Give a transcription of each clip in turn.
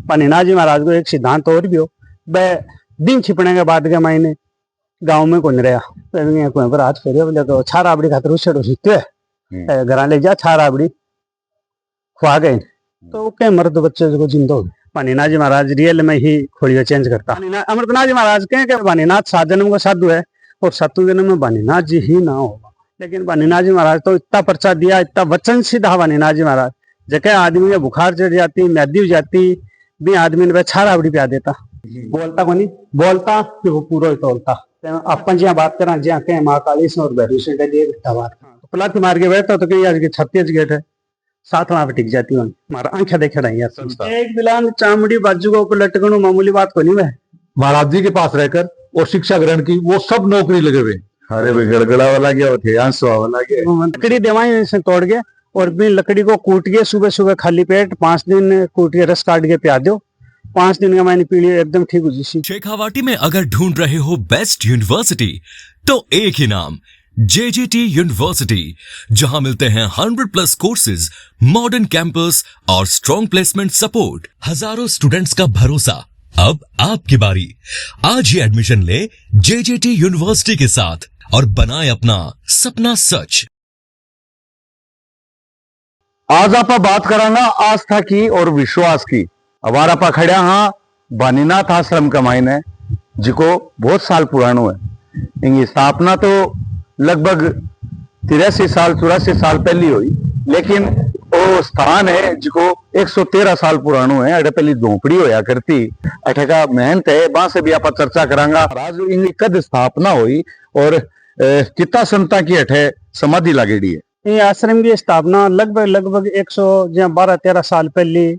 पानीनाथ जी महाराज को एक सिद्धांत और भी हो, वह दिन छिपने के बाद के महीने गांव में कौन रहा कोई पर हाथ फेरे बोले तो छा राबड़ी खातर उछड़ सीखते है घर ले जा छा राबड़ी खुआ गए तो के मर्द बच्चे को जिंदा हो। पानीनाथ जी महाराज रियल में ही खोड़िया चेंज करता। अमृतनाथ जी महाराज कहें पानीनाथ 7 जन्म का साधु है और 7वें जन्म में पानीनाथ जी ही ना होगा, लेकिन पानीनाथ जी महाराज तो इतना पर्चा दिया, इतना वचन सीधा पानीनाथ जी महाराज जगह आदमी के बुखार चढ़ जाती, मैदी हो जाती भी आदमी ने छा राबड़ी पिया देता, बोलता को नहीं बोलता कि वो पूरा ही तोलता। अपन जी बात करा जी कहें माँ काली से और भैरू से बात पलाती मार के बैठता तो कहीं आज के 36 गेट है 7 वहां पे टिक जाती है मारा आंखें देखे रही है। एक बिलान चामड़ी बाजू को ऊपर लटकणु मामूली बात को नहीं। मैं महाराज जी के पास रहकर और शिक्षा ग्रहण की वो सब नौकरी लगे हुए। अरे भाई गड़गड़ा वाला गया थे आंसुआ वाला गया लकड़ी देवाई से तोड़ के और भी लकड़ी को कूट के सुबह सुबह खाली पेट 5 दिन कूट के रस काट के पिया दो, 5 दिन का मैंने पीली एकदम ठीक हो जी। शेखावाटी में अगर ढूंढ रहे हो बेस्ट यूनिवर्सिटी तो एक ही नाम JJT यूनिवर्सिटी, जहां मिलते हैं 100+ कोर्सेज, मॉडर्न कैंपस और स्ट्रॉन्ग प्लेसमेंट सपोर्ट, हजारों स्टूडेंट्स का भरोसा। अब आपकी बारी, आज ही एडमिशन ले JJT यूनिवर्सिटी के साथ और बनाए अपना सपना सच। आज आप बात कराना आस्था की और विश्वास की। हमारा आपा खड़ा हाँ बानीनाथ आश्रम का मायने जिको बहुत साल पुरानो है। इनकी स्थापना तो लगभग 83 साल 84 साल पहली हुई, लेकिन वो स्थान है जिको 113 साल पुरानो है। अटे पहली झोपड़ी होया करती, अटे का मेहनत है वहां से भी आप चर्चा करांगा। आज इनकी कद स्थापना हुई और कितना संता की अठे समाधि लागेड़ी है। ये आश्रम की स्थापना लगभग 112-13 साल पहले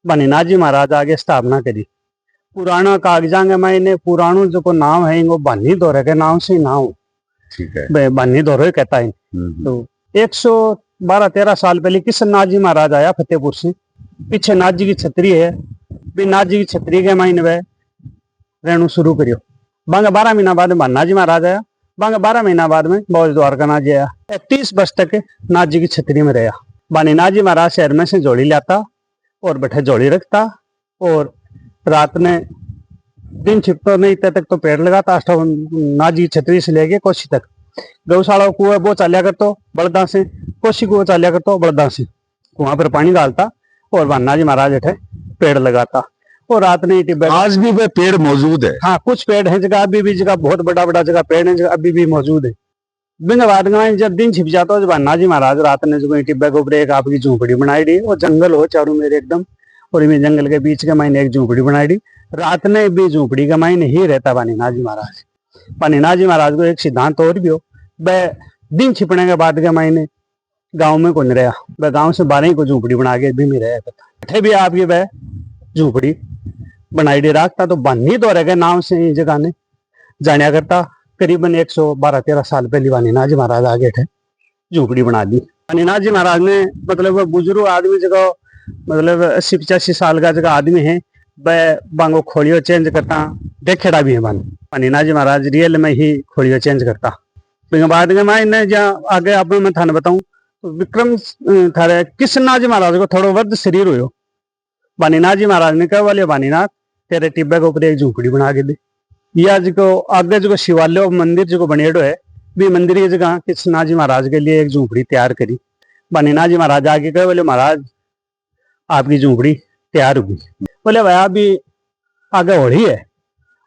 बानीनाथ जी महाराज आगे स्थापना करी। पुराना कागजा के मैंने पुराणु जो को नाम है वो बानी दौरे के नाम से नाम ठीक है बानी दौरे कहता है। तो 112-13 साल पहले किशननाथ जी महाराज आया फतेहपुर से, पीछे नाथ जी की छतरी है, नाथ जी की छतरी के मायने वह रहनु शुरू करियो। बांगा 12 महीना बाद बानीनाथ जी महाराज आया, बांगा 12 महीना बाद में बहुत द्वारका नाथ जी आया। 30 वर्ष तक नाथ जी की छतरी में रहा। बानीनाथ जी महाराज शहर में से जोड़ी लाता और बैठे जोड़ी रखता और रात ने दिन छिपतो नहीं तक तो पेड़ लगाता। नाथ जी छतरी से लेके कोशी तक गौशाला कुआ वो चालिया करतो बड़दा से, कोशी कुआ चालिया करतो बड़दा से, वहां पर पानी डालता और बानीनाथ जी महाराज बैठे पेड़ लगाता और रात ने आज भी वह पेड़ मौजूद है। हाँ कुछ पेड़ है जगह अभी भी जगह बहुत बड़ा जगह पेड़ है जगह अभी भी मौजूद है। बाद में जब दिन छिप जाता है बानीनाथ जी महाराज रात ने जो टिब्बे के ऊपर एक आपकी झोपड़ी बनाई दी और जंगल हो चारों मेरे एकदम, और इनमें जंगल के बीच के मायने एक झोपड़ी बनाई दी। रात ने भी झोपड़ी के मायने ही रहता बानीनाथ जी महाराज। बानीनाथ जी महाराज को एक सिद्धांत और भी हो, वह दिन छिपने के बाद के मायने गाँव में कौन रहा, वह गाँव से 12 को झोपड़ी बना के भी में रहा करता भी आपकी वह झोपड़ी बनाई दी रखता। तो बानी दौरे के नाम से जगह ने जानिया करता। करीबन 112-13 साल पहले बानीनाथ जी महाराज आगे थे झोपड़ी बना दी। बानीनाथ जी महाराज ने मतलब बुजुर्ग आदमी जगह मतलब 80-85 साल का जगह आदमी है, वह बांगो खोड़ियो चेंज करता देखेड़ा भी है। बानीनाथ जी महाराज रियल में ही खोड़ियो चेंज करता। बाद में मैं जहाँ आगे आप मैं थाने बताऊं तो विक्रम थारे किशननाथ जी महाराज को थोड़ा वृद्ध शरीर हो। बानीनाथ जी महाराज ने कहा वाले बानीनाथ तेरे टिब्बे के ऊपर एक झोपड़ी बना के दे, या जो आगे जो शिवालय मंदिर जो बनेड़ो है भी मंदिर की जगह किशननाथ जी महाराज के लिए एक झोपड़ी तैयार करी। बानीनाथ जी महाराज आगे कहे बोले महाराज आपकी झोपड़ी तैयार होगी। बोले भाई अभी आगे होली है,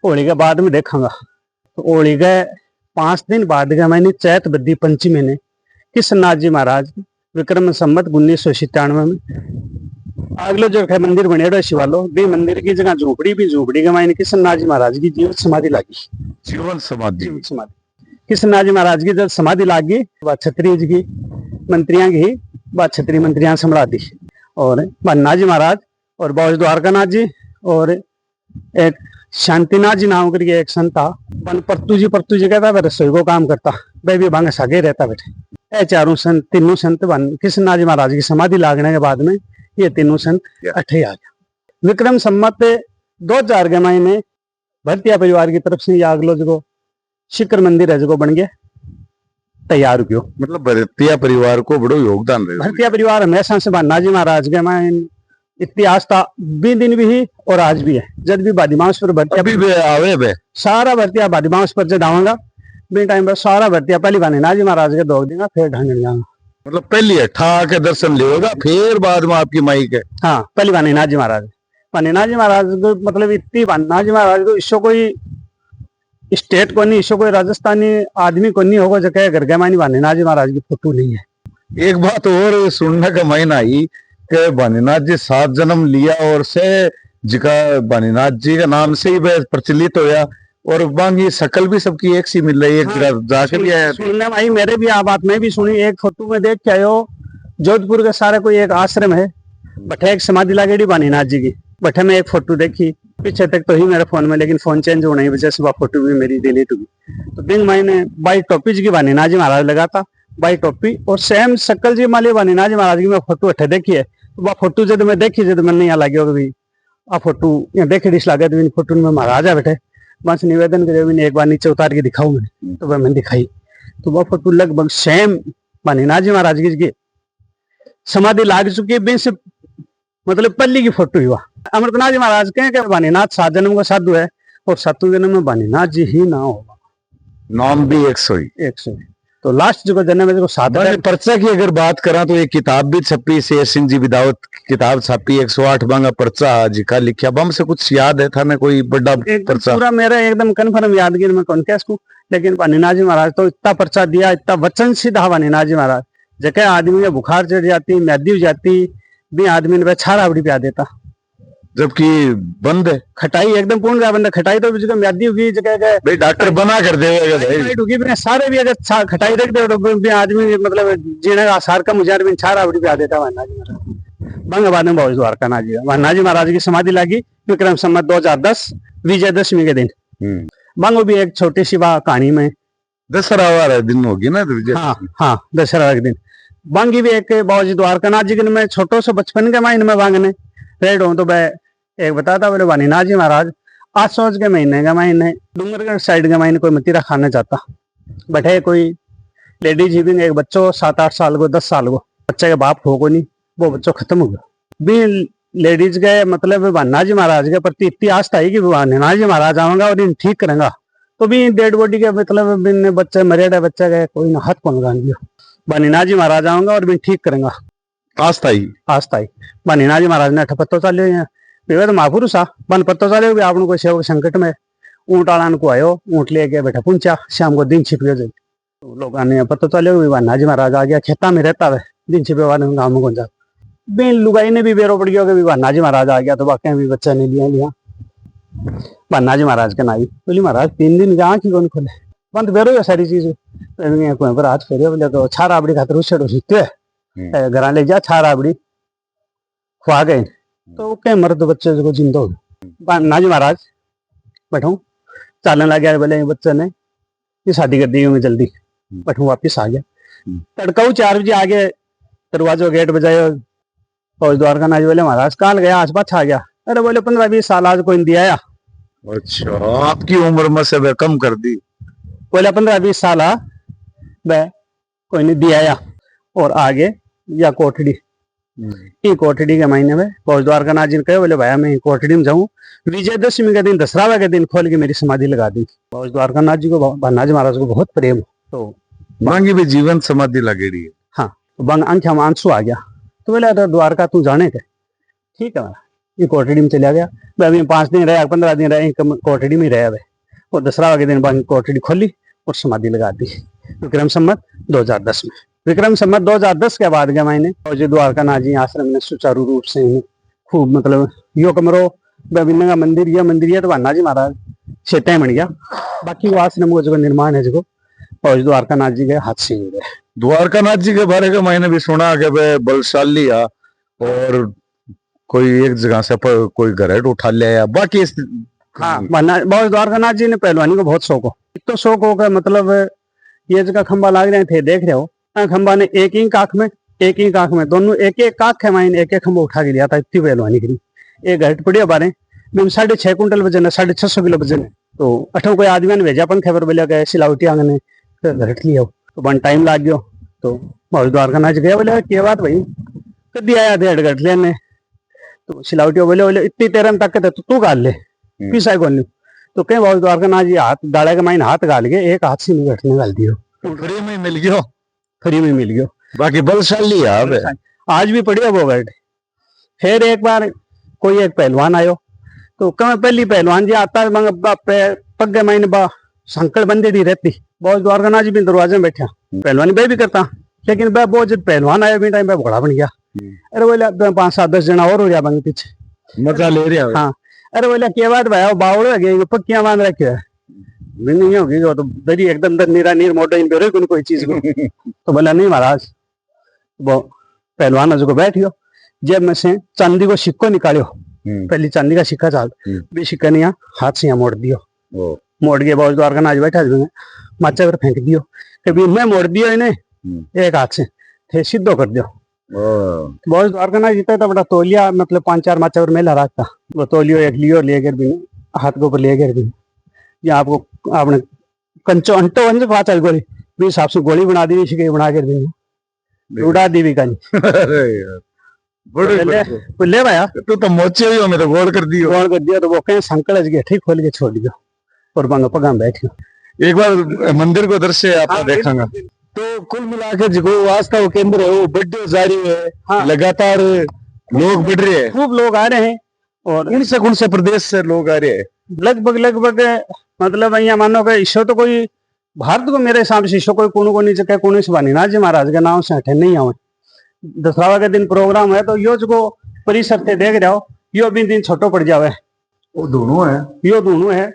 होली के बाद में देखूंगा। तो होली के 5 दिन बाद के मैंने चैत बद्दी पंचमी ने किशननाथ जी महाराज विक्रम संवत 1997 में अगले जो है मंदिर बनेड़ो शिवालो भी मंदिर की जगह झोपड़ी भी झोपड़ी के मायने किशननाथ जी महाराज की जीवन समाधि लागी। जीवन समाधि किशननाथ जी महाराज की जब समाधि लागी वह छतरी जी की मंत्रियां की वह छतरी मंत्रियां संभला दी और बानीनाथ जी महाराज और बहुत द्वारका नाथ जी और एक शांतिनाथ जी नाम करके एक संत था परतू जी कहता वह रसोई को काम करता, वह भी भांगे सागे रहता बैठे। ये चारों संत तीनों संत किशननाथ जी महाराज की समाधि लागने के बाद में ये तीनों संत अठे आ गया। विक्रम संवत 2000 के महीने भरतिया परिवार की तरफ से आगलो जो शिखर मंदिर है जो बन गया तैयार हो। मतलब भरतिया परिवार को बड़ो योगदान रहे। भरतिया परिवार हमेशा से बानीनाथ जी महाराज के इतनी आस्था भी दिन भी ही और आज भी है। जब भी बादीमांस पर भर्ती अभी भी आवे बे सारा भर्तिया बादीमांस पर जब आऊंगा बी टाइम पर सारा भर्तिया पहली बानी नाजी महाराज के दौड़ देगा, फिर ढंग जाऊंगा। मतलब पहली है ठा के दर्शन लेगा, फिर बाद में आपकी माई के। हाँ, पहली बानी नाजी महाराज को मतलब इतनी नाजी महाराज को इसको कोई स्टेट को नहीं, इसको कोई राजस्थानी आदमी को नहीं होगा जगह घर के मानी बानी नाजी महाराज की फोटो नहीं है। एक बात और सुनने का महीना आई कि बानीनाथ जी 7 जन्म लिया और से जिका बानीनाथ जी के नाम से ही वह प्रचलित होया और बाकी शकल भी सबकी एक सी मिल रही है। हाँ, जाके भी आया सुनने में आई, मेरे भी आ बात मैं भी सुनी। एक फोटो में देख के आयो, जोधपुर के सारे कोई एक आश्रम है, बठे एक समाधि लागेड़ी बानीनाथ जी की, बठे में एक फोटो देखी, पीछे तक तो ही मेरे फोन में, लेकिन फोन चेंज होने की वजह से वह फोटो भी मेरी डिलीट हुई। तो दिन मैंने बाई टोपी जी की बानीनाथ जी महाराज लगा था, बाई टोपी और सेम शकल जी माली बानीनाथ जी महाराज की मैं फोटो अठे देखी है। तो वह फोटो जब मैं देखी जब मैंने यहाँ लगे हो भी आ फोटो यहाँ देखे डिश लगे तो फोटो में महाराज आ बैठे, बस निवेदन करे एक बार नीचे उतार के दिखाऊं मैंने, तो वह मैंने दिखाई। तो वह फोटो लगभग सेम बानीनाथ जी महाराज की समाधि लाग चुकी है, से मतलब पल्ली की फोटो हुआ। अमृतनाथ जी महाराज कहें कि बानीनाथ 7 जन्म का साधु है और 7वें जन्म में बानीनाथ जी ही ना होगा, नाम भी 100 तो लास्ट जो जन्म है जो 7 पर्चा की अगर बात करा तो एक किताब भी छपी, शेर सिंह जी विदाउट किताब छपी, 108 बांगा पर्चा जिका लिखा बम से कुछ याद है था ना कोई बड़ा पर्चा? पूरा मेरा एकदम कन्फर्म यादगिर में कौन कैस को, लेकिन बानीनाथ जी महाराज तो इतना पर्चा दिया, इतना वचन सीधा बानीनाथ जी महाराज, जगह आदमी में बुखार चढ़ जाती, मैदी हो जाती, भी आदमी ने छारा आवड़ी पिया देता, जबकि बंद है खटाई एकदम पूर्ण बंद है। खटाई तो जगह म्यादी होगी, जगह भाई डॉक्टर बना कर देगा भाई, सारे भी अगर खटाई रख दे तो आदमी मतलब जीने का आसार कम हो जाए, छारा आवड़ी पिया देता बानीनाथ जी महाराज। बंग बाद में बहुत द्वारका नाथ जी बानीनाथ जी महाराज की समाधि लगी विक्रम संवत 2010 विजयदशमी के दिन। बंग भी एक छोटी सी कहानी में दशहरा वाला दिन होगी ना, हाँ दशहरा के दिन बांगी भी एक बाबूजी द्वारका नाथ जी के मैं छोटो से बचपन के महीने में बांगने रेड हूँ तो मैं एक बताता बोले बानीनाथ जी महाराज आज सोच के महीने का महीने डूंगरगढ़ साइड के महीने कोई मतीरा खाने चाहता, बैठे कोई लेडीज ही भी एक बच्चों 7-8 साल को 10 साल को, बच्चे के बाप हो को नहीं, वो बच्चों खत्म हो गया। भी लेडीज के मतलब बानीनाथ जी महाराज के प्रति इतनी आस्था है कि बानीनाथ जी महाराज आऊंगा और इन ठीक करेंगा, तो भी डेड बॉडी के मतलब बच्चे मरेडे बच्चे गए कोई ना हाथ पंगा दिया, बानीनाथ जी महाराज आऊंगा और भी ठीक करेंगा, आस्था ही बानीनाथ जी महाराज ने पत्तो चाले विवेद महापुरुष आ बन पत्तो चाले भी आपने कोई सेवक संकट में ऊंट आलान को आयो, ऊंट लेके बैठा पूछा शाम को दिन छिप गए, तो लोगों ने पत्तो चाले बानीनाथ जी महाराज आ गया, खेता में रहता है दिन छिपे वाले गाँव में जा भी लुगाई ने भी बेरो पड़ गया कि बानीनाथ जी महाराज आ गया, तो बाकी भी बच्चा ने लिया बानीनाथ जी महाराज के नाई बोली महाराज 3 दिन की आँख ही कौन खोले बंद बेरो है सारी चीज पर हाथ फेरे बोले तो छार आबड़ी खातर उछेड़ो सीखते घर ले जा छार आबड़ी खुआ गए तो कहीं मर्द बच्चे को जिंदा हो बानीनाथ जी महाराज बैठो चालने लग गया, बोले बच्चे ने ये शादी कर दी मैं जल्दी बैठू वापिस आ गया। तड़का 4 बजे आगे दरवाजो गेट बजायो और द्वारका नाथ बोले महाराज काल गया आज पाछा आ गया, अरे बोले 15-20 साल आज कोई दिया आया। अच्छा आपकी उम्र में से वे कम कर दी, बोले 15-20 साल वह कोई नहीं दिया आया और आगे या कोठड़ी ये कोठड़ी के महीने में पौष द्वारका नाथ जी ने कहे बोले भाई मैं कोठड़ी में जाऊं, विजयदशमी के दिन दशहरा के दिन खोल के मेरी समाधि लगा दी। पौष द्वारका नाथ जी को बानीनाथ जी महाराज को बहुत प्रेम हो, तो बांगी भी जीवन समाधि लगेड़ी है। हाँ तो बंग आंखें में आंसू आ गया, तो बोले अरे द्वारका तू जाने के ठीक है ये कोठड़ी में चला गया। अभी 5 दिन रहे 15 दिन रहे कोठड़ी में रहे और दशहरा के दिन बंग कोठड़ी खोली और समाधि लगा दी विक्रम संवत 2010 में। विक्रम संवत 2010 के बाद के महीने और द्वारका नाथ जी आश्रम ने सुचारू रूप से खूब मतलब यो कमरो बिन्न का मंदिर ये मंदिर है तो बानीनाथ जी महाराज क्षेत्र बन गया, बाकी वो आश्रम का जो निर्माण है जो और द्वारका नाथ जी के हाथ से ही गए। द्वारका नाथ जी के बारे में मैंने भी सुना कि वे बलशाली आ और कोई एक जगह से कोई घरेट उठा लिया बाकी हाँ द्वारका नाथ जी ने पहलवानी को बहुत शौक हो, तो शौक हो मतलब ये जगह खंबा लाग रहे थे देख रहे हो, खंबा ने एक ही आंख में दोनों एक आंख है माइन एक खंबा उठा के लिया था, इतनी पहलवानी करी। एक घट पड़ी बारे 6.5 कुंटल वजन है 650 किलो वजन है, तो अठो कोई आदमी ने भेजा अपन खबर बोलिया गए सिलावटी आंगने घट लिया तो बन टाइम लाग गयो, तो द्वारका नाथ गया बोले क्या बात भाई कदी आया थे घट लेने, तो सिलावटी बोले बोले इतनी तेरम तक के तू गाल ले पिसा कौन नहीं। तो कहीं बहुत द्वारका नाथ जी हाथ डाले के माइन हाथ गाल के एक हाथ से नहीं बैठने गाल दियो, फ्री में मिल गयो, फ्री में मिल गयो। बाकी बलशाली है अब। आज भी पढ़िया वो बैठ। फिर एक बार कोई एक पहलवान आयो, तो कम पहली पहलवान जी आता पग माइन बा संकल बंदे दी रहती। बहुत द्वारका नाथ जी भी दरवाजे में बैठा, पहलवानी बह भी करता, लेकिन वह वो जब पहलवान आया भी टाइम पे घोड़ा बन गया। अरे बोले 5-7-10 जना और हो गया बंग पीछे मजा ले रहा है। हाँ, अरे बोले क्या बात भाई बावड़ो है पक्कियां बांध रखे है नहीं होगी तो दरी एकदम नीरा नीर मोटा इन पे कोई चीज को। तो बोला नहीं महाराज। वो पहलवान जो बैठियो, जेब में से चांदी को सिक्को निकालियो, पहली चांदी का सिक्का चाल भी सिक्का नहीं हाथ से यहाँ मोड़ दियो। मोड़ के बहुत द्वारका नाच बैठा माचा कर फेंक दियो, कभी मैं मोड़ दियो इन्हें एक हाथ से थे सीधो कर दियो। बहुत द्वारका नाच जीता था बड़ा तौलिया, मतलब 5-4 माचा और मेला रखता। वो तौलियो एक लियो लेकर भी हाथ के ऊपर लेकर भी या आपको आपने कंचो अंटो अंज पाचा गोली भी हिसाब से गोली बना दी, शिकई बना कर भी उड़ा दी भी कहीं। ले भाया तू तो मोचे हुई हो, मैं तो गोल कर दियो। गोल कर दिया तो वो कहीं संकल के ठीक खोल के छोड़ दियो और बंग पगा बैठियो। एक बार मंदिर को दृश्य आप देखेंगे तो कुल मिला के जो आस्था केंद्र है वो बढ़ते जा रही है। हाँ। लगातार लोग बढ़ रहे हैं, खूब लोग आ रहे हैं। और कौन से प्रदेश से लोग आ रहे हैं? लगभग मतलब यहाँ मानो कि ईशो तो कोई भारत को मेरे हिसाब से ईशो कोई को नहीं जगह को से बानी नाथ जी महाराज के नाम से हटे नहीं आवे। दशहरा के दिन प्रोग्राम है तो यो जो परिसर से देख रहे हो यो भी दिन छोटो पड़ जावे। वो दोनों है, यो दोनों है।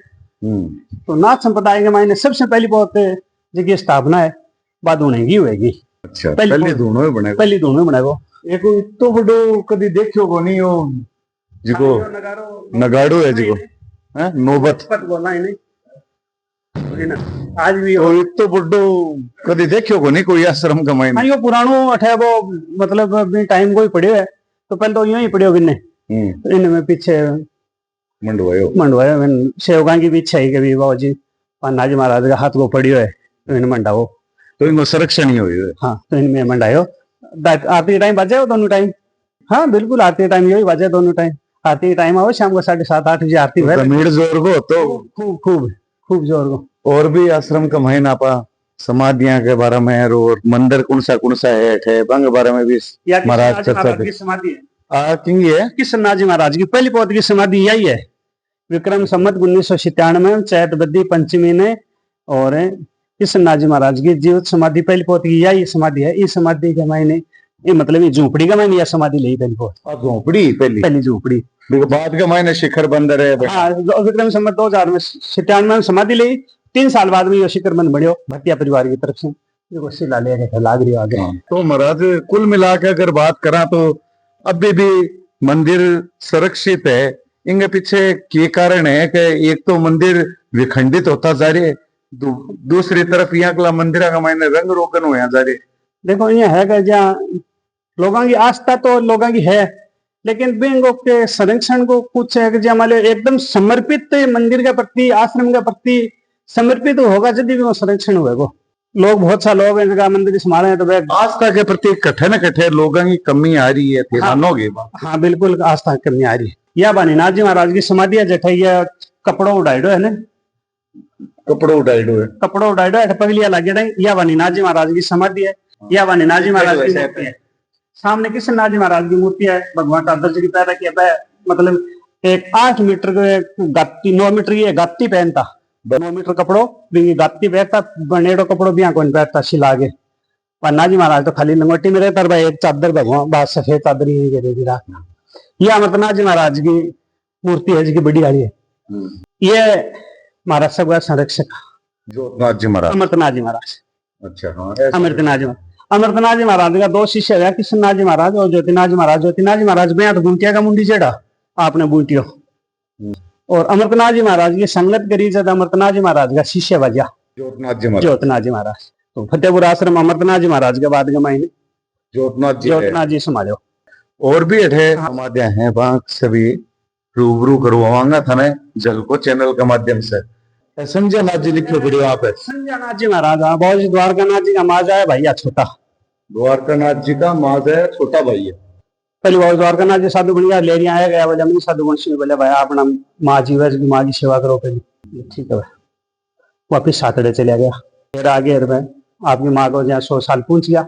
तो नाथ संप्रदाय के मायने सबसे पहली बहुत जगह स्थापना है बाद उन्हें होगी। अच्छा, पहले दोनों बनेगा, पहली दोनों बनेगा। एक तो बड़ो कभी देखियो को नहीं हो जिको नगाड़ो है जिको हैं नौबत बोलना ही नहीं आज भी और तो बड़ो कभी देखियो को नहीं कोई आश्रम का मायने। हाँ, यो पुरानो अठे वो मतलब अभी टाइम को ही पढ़ियो है तो पहले तो यूं ही पढ़ियो बिन्ने तो इनमें पीछे मंडवायो सेवका की भी इच्छा है कि भी बाबू जी नाथ जी महाराज का हाथ को पढ़ियो है तो इन मंडाओ तो इनको संरक्षण ही हुई। हाँ, तो इनमें मंडायो आरती टाइम बजे दोनों टाइम। हाँ बिल्कुल, आरती टाइम यही बजे दोनों टाइम। आरती टाइम आओ शाम को 7:30-8 बजे आरती है। भीड़ जोर को तो खूब खूब खूब जोर को। और भी आश्रम का महीना पा समाधियां के बारे में और मंदिर कौन सा है बंग बारे में भी महाराज चर्चा की समाधि है। किशन नाथ जी महाराज की पहली पौध की समाधि यही है। विक्रम संवत 1997 चैत बद्दी पंचमी ने और किशन नाथ जी महाराज की जीवित समाधि पहली पौध की यही समाधि है। इस समाधि के मायने ये मतलब ये झोपड़ी का मैंने यह समाधि ली पहली पौध। झोपड़ी पहली झोपड़ी बाद का मायने शिखर बंदर है। हाँ, विक्रम संवत 2097 में समाधि ली। 3 साल बाद में ये शिखर बंद बढ़ियो भटिया परिवार की तरफ से शिला लेके लाग रही आगे। तो महाराज कुल मिला के अगर बात करा तो अभी भी मंदिर सुरक्षित है। इनके पीछे ये कारण है कि एक तो मंदिर विखंडित होता जा रही है, दूसरी तरफ यहाँ का मंदिर का मायने रंग रोगन हो जा रहे। देखो ये है कि जहाँ लोगों की आस्था तो लोगों की है, लेकिन बेंगो के संरक्षण को कुछ है कि जो हमारे एकदम समर्पित मंदिर के प्रति आश्रम के प्रति समर्पित होगा यदि भी वो संरक्षण होगा। लोग बहुत सा लोग हैं जगह मंदिर संभाले हैं तो वह आस्था के प्रति कठे लोगों की कमी आ रही है। हाँ बिल्कुल, आस्था की कमी आ रही है। यह बानी नाथ जी महाराज की समाधि है जठैया कपड़ों उड़ाइडो है ना, कपड़ों उड़ाइडो है पगलिया लगे। यह बानी नाथ जी महाराज की समाधि है। यह बानी नाथ जी महाराज की मूर्ति है। सामने किशन नाथ जी महाराज की मूर्ति है। भगवान का दर्ज की पैदा किया मतलब एक 8 मीटर के गाती 9 मीटर की गाती पहनता 9 मीटर कपड़ो भी गाती पहनता बनेड़ो कपड़ो भी कौन पहनता सिला के। नाथ जी महाराज तो खाली लंगोटी में रहता भाई एक चादर भगवान बात सफेद चादर ही करेगी रात। यह अमरनाथ जी महाराज की मूर्ति है जिसकी बड़ी गाड़ी है। ये महाराज सबका संरक्षक अमरनाथ जी महाराज। अच्छा हाँ, अमरनाथ जी महाराज का 2 शिष्य है, किशन नाथ जी महाराज और ज्योतिनाथ जी महाराज। ज्योतिनाथ जी महाराज में तो बूंटिया का मुंडी जेड़ा आपने बूंटियो और अमरनाथ जी महाराज की संगत करी जब अमरनाथ जी महाराज का शिष्य बजा ज्योतिनाथ जी महाराज। तो फतेहपुर आश्रम अमरनाथ जी महाराज के बाद के महीने ज्योतिनाथ जी संभालो। और भी समाधियां हैं वहां सभी रूबरू करवाऊंगा था मैं जलको चैनल के माध्यम से। संजय नाथ जी लिखे वीडियो आप है। संजय नाथ जी महाराज बहुत जी द्वारका नाथ जी का माजा है भैया छोटा। द्वारका नाथ जी का माजा है छोटा भाई है। पहले बहुत द्वारकानाथ जी साधु बन गया, ले रही आया गया, बोले मैं साधु वंशी, बोले भाई अपना माँ जीवे की माँ की सेवा करो पहले, ठीक है भाई। वापिस सातड़े चला गया। फिर आगे मैं आपकी माँ को जहाँ 100 साल पूछ गया,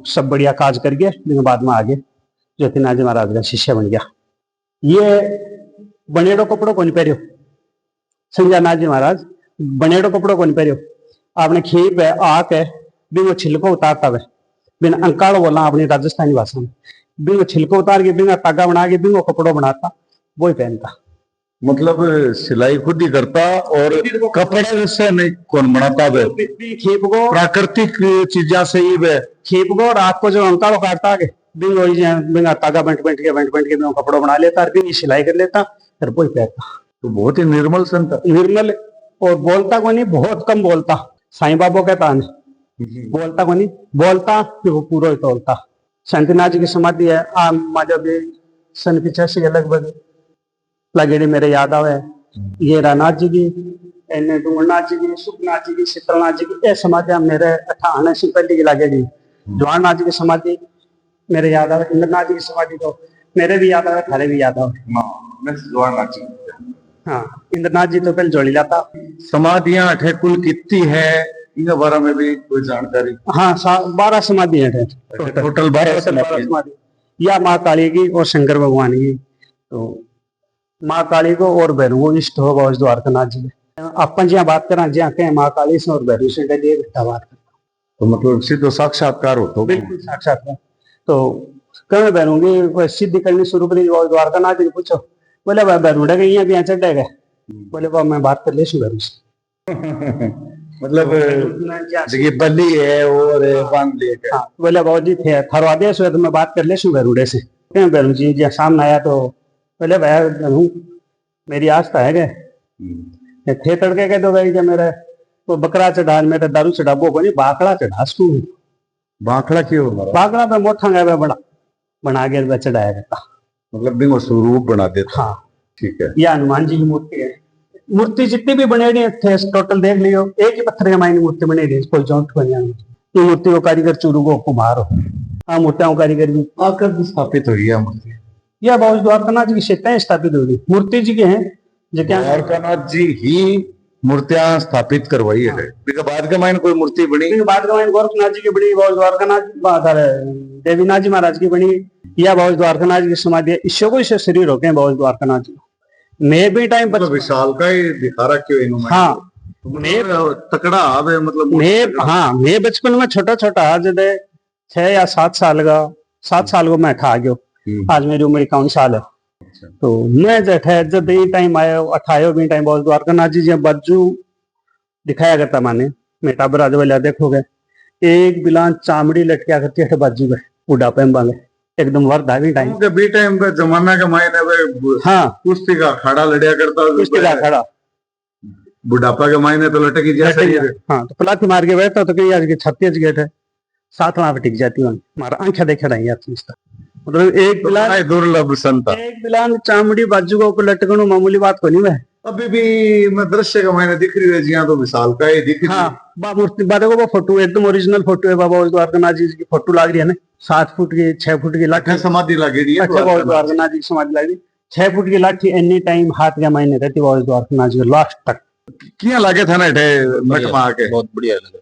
सब बढ़िया काज कर गया, लेकिन बाद में आगे ज्योतिनाथ जी महाराज का शिष्य बन गया। ये बनेड़ो कपड़ों को नहीं पहरियो, संजयनाथ जी महाराज बनेड़ो कपड़ों को नहीं पहरियो, आपने खीप है आक है बिना छिलको उतारता है, बिना अंकाड़ बोलना अपनी राजस्थानी भाषा में, बिना छिलको उतार के बिना तागा बना के बिना कपड़ों बनाता, वो ही पहनता। मतलब सिलाई खुद ही करता और कपड़े से नहीं कौन बनाता है? खीप को प्राकृतिक चीजा से ही वे खीप को और आग को जो अंकाड़ो काटता आगे बिना तागा बंट के बिना कपड़ों बना लेता, बिना सिलाई कर लेता, फिर वो ही पहनता। तो बहुत ही निर्मल संत, निर्मल, और बोलता को नहीं, बहुत कम बोलता। साईं बाबा कहता है बोलता को नहीं, बोलता कि वो पूरा ही तोलता। शांतिनाथ जी की समाधि है माजा भी सन 85 के लगभग लगेड़ी मेरे याद आवे। ये रानाथ जी की, डूंगरनाथ जी की, सुखनाथ जी की, शीतलनाथ जी की, ये समाधि मेरे 98 से पहले की लगेगी। जवाहरनाथ जी की समाधि मेरे याद आवे, इंद्रनाथ जी की समाधि तो मेरे भी याद आवे, थारे भी याद आवे। हाँ, इंद्रनाथ जी तो पहले जोड़ी लाता। समाधियां अठे कुल कितनी है इनके बारे में भी कोई जानकारी? हाँ, 12 समाधि है टोटल 12 समाधि। या माँ काली की और शंकर भगवान की। तो माँ काली को और भैरू को इष्ट हो बहुत द्वारकानाथ जी अपन जहाँ बात करा जहाँ कहें माँ काली से और भैरू से डेली इकट्ठा बात कर, तो मतलब सीधो साक्षात्कार हो तो बिल्कुल साक्षात्कार। तो कहे भैरूंगी सिद्धि करनी शुरू करी, द्वारकानाथ जी पूछो, बोले भाई भैरूडा के यहाँ भी यहाँ चढ़ गए, बोले वाह मैं बात कर ले भैरू से। मतलब देखिए बली है और बांध लिए हाँ, बोले बाबू जी थे थरवादेश हुए तो मैं बात कर ले भैरूडे से। क्या भैरू जी जहाँ सामने आया तो बोले भाई मेरी आस्था है क्या थे तड़के के तो भाई क्या मेरा वो बकरा चढ़ा मेरा दारू चढ़ा वो बनी बाकड़ा चढ़ा उसको। बाकड़ा क्यों? बाकड़ा पे मोटा गया बड़ा बना के चढ़ाया करता, मतलब बिंगो स्वरूप बना देता। हाँ ठीक है। यह हनुमान जी की मूर्ति है। मूर्ति जितनी भी बनेड़ी थे टोटल देख लियो, एक ही पत्थर के मायने मूर्ति बनेड़ी, कोई चौंठ बनिया ये मूर्ति को कारीगर चूरू को कुम्हार हो। हाँ, मूर्तियां कारीगर भी आकर स्थापित हुई है मूर्ति। यह बहुत द्वारकानाथ जी की शिष्टाएं स्थापित होगी, मूर्ति जी के हैं जो क्या द्वारकानाथ जी ही मूर्तियां स्थापित करवाई है। बाद के मायने कोई मूर्ति बनी? बाद के मायने गोरखनाथ जी की बनी, बहुत द्वारकानाथ देवीनाथ जी महाराज की बनी, या बहुत द्वारकानाथ जी की समाधि ईश्वर को ईश्वर शरीर होते हैं बहुत द्वारकानाथ जी। मैं भी टाइम पर विशाल का ही दिखा रहा इन्होंने। हाँ, मैं तकड़ा है मतलब मैं बचपन में छोटा छोटा जब 6 या 7 साल का 7 साल को मैं खा गयो। आज मेरी उम्र 51 साल है। तो मैं जब ये टाइम आयो 28 भी टाइम बहुत द्वारकानाथ जी जब बाजू दिखाया करता माने मेटा बराज वाला देखोगे एक बिलान चामड़ी लटकिया करती है बाजू में बुढ़ापे में बांगे एकदम वर्दा भी टाइम के बी टाइम पे जमाना के मायने हाँ कुश्ती का अखाड़ा लड़िया करता, कुश्ती का अखाड़ा बुढ़ापा के मायने तो लटकी जैसे ही। हाँ, तो पलाथी मार के बैठता तो कहीं आज के 36 गेट है 7 वहां पे टिक जाती है हमारा आंखें देखे रही यार। मतलब एक बिलान दुर्लभ संता, एक बिलान चामड़ी बाजू को ऊपर लटकणु मामूली बात को नहीं है। अभी भी मैं दृश्य का मायने दिख रही है जी, तो विशाल का ही दिख रही है। हाँ, मूर्ति देखो वो फोटो एकदम ओरिजिनल फोटो है बाबा द्वारकानाथ जी की फोटो लाग रही है ना, 7 फुट की 6 फुट की लाठी समाधि लगी है। अच्छा, बहुत द्वारकानाथ जी की समाधि लगी 6 फुट की लाठी एनी टाइम हाथ के मायने रहती बहुत द्वारकानाथ जी लास्ट तक। क्या लगे था ना मठ में आके? बहुत बढ़िया लगे।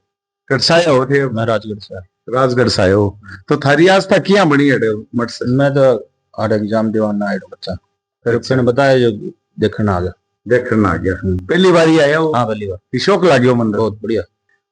करसाया हो थे? मैं राजगढ़ से राजगढ़ से आयो तो थारी आस्था क्या बनी है मठ से? मैं तो आठ एग्जाम दीवाना आया बच्चा, फिर उसने बताया जो देखना आ गया। देखना आ गया, पहली बार ही आया हो? हाँ, पहली बार। शौक लाग्यो मंदिर? बहुत बढ़िया।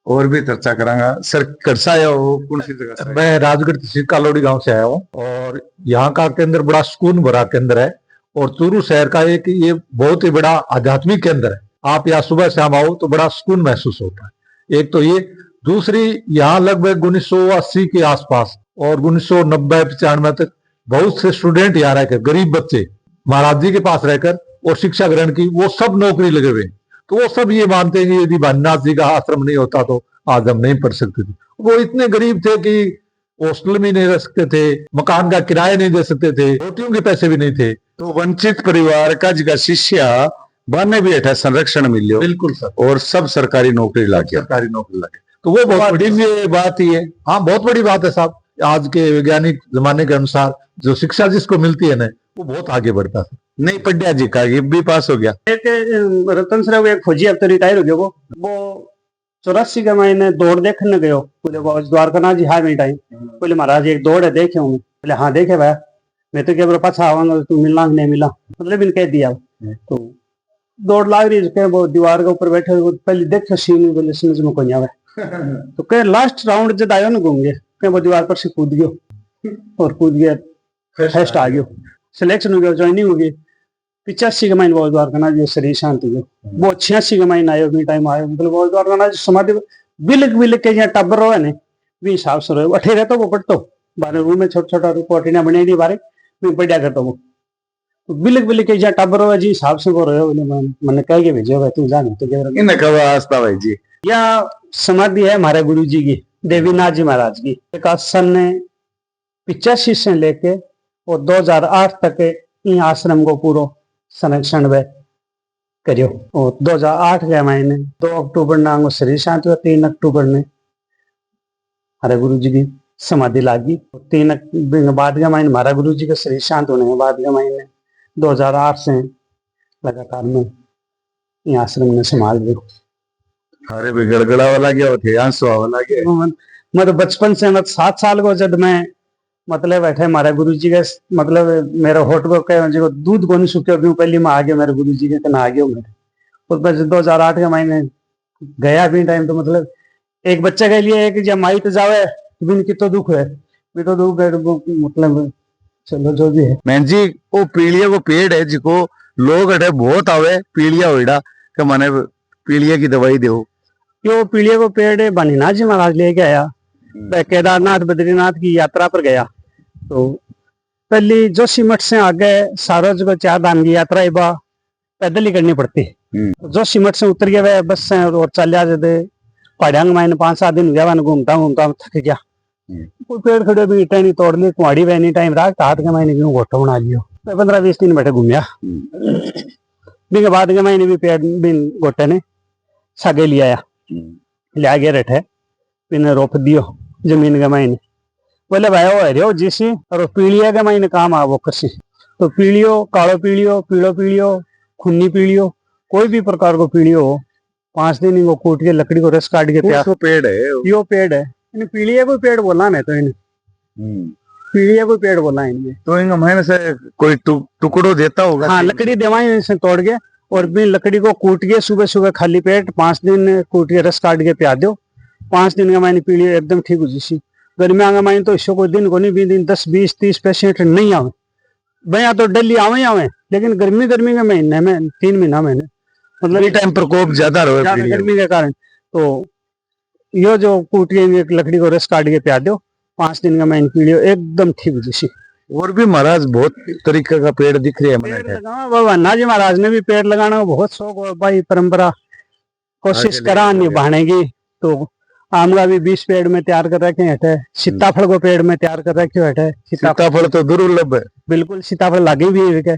और भी चर्चा करांगा। सर करसाया हो कौन सी जगह से? मैं राजगढ़ तहसील कालोड़ी गांव से आया हूँ और यहाँ का केंद्र बड़ा सुकून भरा केंद्र है और चूरू शहर का एक ये बहुत ही बड़ा आध्यात्मिक केंद्र है। आप यहाँ सुबह शाम आओ तो बड़ा सुकून महसूस होता है। एक तो ये, दूसरी यहाँ लगभग 1980 के आसपास और 1990-95 तक बहुत से स्टूडेंट यहाँ रहकर, गरीब बच्चे महाराज जी के पास रहकर और शिक्षा ग्रहण की, वो सब नौकरी लगे हुए। तो वो सब ये मानते हैं कि यदि भानीनाथ जी का आश्रम नहीं होता तो आज हम नहीं पढ़ सकते थे। वो इतने गरीब थे कि हॉस्टल में नहीं रह सकते थे, मकान का किराया नहीं दे सकते थे, रोटियों के पैसे भी नहीं थे। तो वंचित परिवार का जगह शिष्य बने भी है संरक्षण मिलियो। बिल्कुल सर। और सब सरकारी नौकरी लागे, सरकारी नौकरी लगे तो वो बहुत बड़ी बात ही है। हाँ, बहुत बड़ी बात है साहब। आज के वैज्ञानिक जमाने के अनुसार जो शिक्षा जिसको मिलती है ना वो बहुत आगे बढ़ता है। नहीं पढ़िया जी का ये भी पास हो गया। एक रतन सर एक फौजी अब तो रिटायर हो गया वो 84 के महीने दौड़ देखने गयो बोले वो द्वारकानाथ जी हार में टाइम बोले महाराज एक दौड़ है देखे हूँ बोले हाँ देखे भाई मैं तो क्या पाछा आवांगा तू मिलना नहीं मिला मतलब इनके दिया तो दौड़ लाग रही है वो दीवार के ऊपर बैठे पहले देखो सीन बोले समझ में कोई आवे तो कह लास्ट राउंड जब आयो ना घूम गए कह वो दीवार पर से कूद गयो और कूद गया फर्स्ट आ गयो सिलेक्शन हो गया ज्वाइनिंग हो गई 85 के महीने वो द्वारकानाथ जी शरीर शांत हो गयो वो 86 के महीने आयो भी टाइम आयो मतलब वो द्वारकानाथ जी समाधि बिलक बिलक के यहाँ टब्बर रहो ने भी हिसाब से रहो अठे रहता वो पढ़तो बारे रूम में छोटा छोटा कोटिना बने दी बारे मैं पढ़िया करता वो बिलक बिलक के यहाँ टब्बर रहो जी हिसाब से वो रहो मैंने कह के भेजो भाई तू जान तो क्या इन कब आस्था भाई जी या समाधि है हमारे गुरु जी की देवीनाथ जी महाराज की एक सन 85 से लेके और 2008 तक इन आश्रम को पूरा संरक्षण वे करियो और 2008 के महीने 2 अक्टूबर नांगो शरीर शांति हुआ 3 अक्टूबर ने हमारे गुरु जी की समाधि लागी 3 अक्टूबर बाद के महीने हमारा गुरु जी का शरीर शांत होने के बाद के महीने 2008 से लगातार में ये आश्रम ने संभाल लियो। अरे भी गड़गड़ा वाला गया थे आंसू वाला गया मैं तो बचपन से मैं 7 साल को जब मैं मतलब बैठे हमारे गुरु जी के मतलब मेरा होट को कह दूध को नहीं सुखे अभी पहली में आ गया मेरे गुरु जी के कहना आ गया मेरे और बस 2008 के महीने गया भी टाइम तो मतलब एक बच्चे के लिए एक जब माई तो जावे भी कितो दुख है भी तो दुख है मतलब चलो जो भी है मैं जी वो पीलिया को पेड़ है जिको लोग अठे बहुत आवे पीलिया होइडा कि माने पीलिया की दवाई दो यो पीलिया को पेड़ है बनीनाथ जी महाराज लेके आया केदारनाथ बद्रीनाथ की यात्रा पर गया तो पहली जोशीमठ से आगे सारो जगह 4 धाम की यात्रा है बा पैदल ही करनी पड़ती है जोशीमठ से उतर गया वह बस से और चल जाते पहाड़ियांग मायने 5-7 दिन गया घूमता घूमता थक गया कोई पेड़ खड़े भी ईटा नहीं तोड़ ली कुआड़ी वह नहीं टाइम रात हाथ के महीने क्यों गोटा बना लियो 15-20 दिन बैठे घूमिया भी के बाद के महीने भी पेड़ बिन गोटे ने सागे लिया ले गया रटे बिन रोप दियो जमीन के महीने बोले भाई वो हरियो जिसी और पीलिया के महीने काम आ वो कृषि तो पीलियो कालो पीलियो पीलो पीलियो खुन्नी पीलियो कोई भी प्रकार को पीलियो हो 5 दिन इनको कूट के लकड़ी को रस काट के वो पेड़ है यो पेड़ है इन्हें पीलिया को पेड़ बोला मैं तो इन्हें पीलिया को पेड़ बोला इनमें तो इन महीने से कोई टुकड़ो देता होगा हाँ लकड़ी देवाई से तोड़ के और भी लकड़ी को कूट के सुबह सुबह खाली पेट 5 दिन कूट के रस काट के प्या दो 5 दिन का महीने पीलिया एकदम ठीक हो जिसी गर्मिया का महीने तो इसको कोई दिन को नहीं 20 दिन 10-20-30 पेशेंट नहीं आवे भैया तो डेली आवे लेकिन गर्मी के महीने में 3 महीना महीने मतलब टाइम प्रकोप ज्यादा रहे गर्मी के कारण तो यो जो कूट के लकड़ी को रस काट के प्या दो 5 दिन का महीने पीलियो एकदम ठीक हो जिसी और भी महाराज बहुत तरीके का पेड़ दिख रहे हैं बाबा नाजी महाराज ने भी पेड़ लगाना बहुत शौक है भाई परंपरा कोशिश करा निभाने की तो आम का भी 20 पेड़ में तैयार कर रखे हटे सीताफल को पेड़ में तैयार कर रखे हटे सीताफल तो दुर्लभ है बिल्कुल सीताफल लागे भी है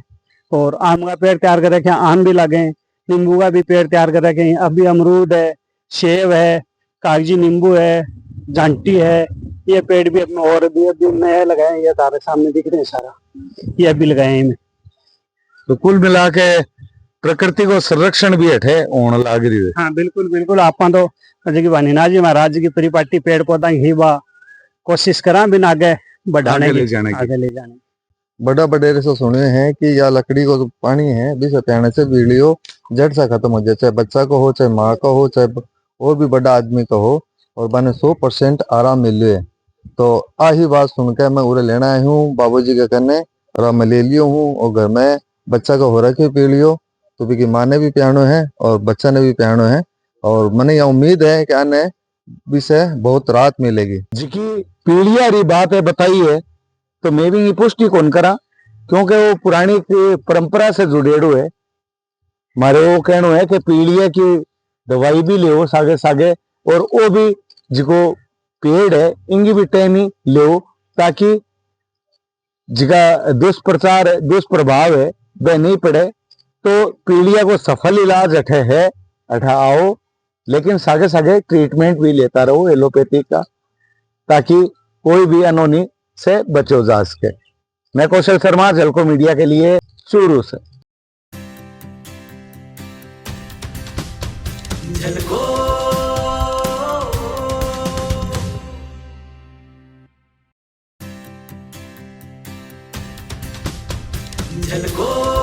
और आम का पेड़ तैयार कर रखे आम भी लागे नींबू का भी पेड़ तैयार कर रखे अभी अमरूद है सेब है कागजी नींबू है झांटी है ये पेड़ भी अपने और भी अभी नए लगाए ये तारे सामने दिख रहे हैं सारा ये अभी लगाए हैं तो कुल मिला के प्रकृति को संरक्षण भी हटे होने लग रही है। हाँ बिल्कुल आप तो बनीनाथ जी महाराज की परिपाटी पेड़ पौधा ही बा कोशिश करा बिना आगे बढ़ाने आगे ले जाने बड़ा बडेरे से सुने हैं कि या लकड़ी को जो पानी है भी सत्याने से वीडियो जड़ सा खत्म हो जाए चाहे बच्चा को हो चाहे माँ का हो चाहे और भी बड़ा आदमी का हो और बने 100% आराम मिले तो आही बात सुन के मैं उरे लेना आई हूँ बाबूजी के कहने और मैं ले लियो हूँ और घर में बच्चा का हो रखे पी लियो तो भी माँ ने भी पियानो है और बच्चा ने भी पियानो है और मैंने यह उम्मीद है कि आने विषय बहुत राहत मिलेगी जी की पीढ़िया री बात है बताई है तो मैं भी ये पुष्टि कौन करा क्योंकि वो पुरानी परंपरा से जुड़ेड़ो है मारे वो कहना है कि पीढ़िया की दवाई भी ले सागे सागे और वो भी जिको पेड़ है इंगी भी टाइमी ले ताकि जिका दुष्प्रभाव है वह नहीं पड़े तो पीढ़िया को सफल इलाज अठे है अठा आओ लेकिन सागे सागे ट्रीटमेंट भी लेता रहो एलोपैथी का ताकि कोई भी अनहोनी से बचो जा सके। मैं कौशल शर्मा, झलको मीडिया के लिए चूरू से। झलको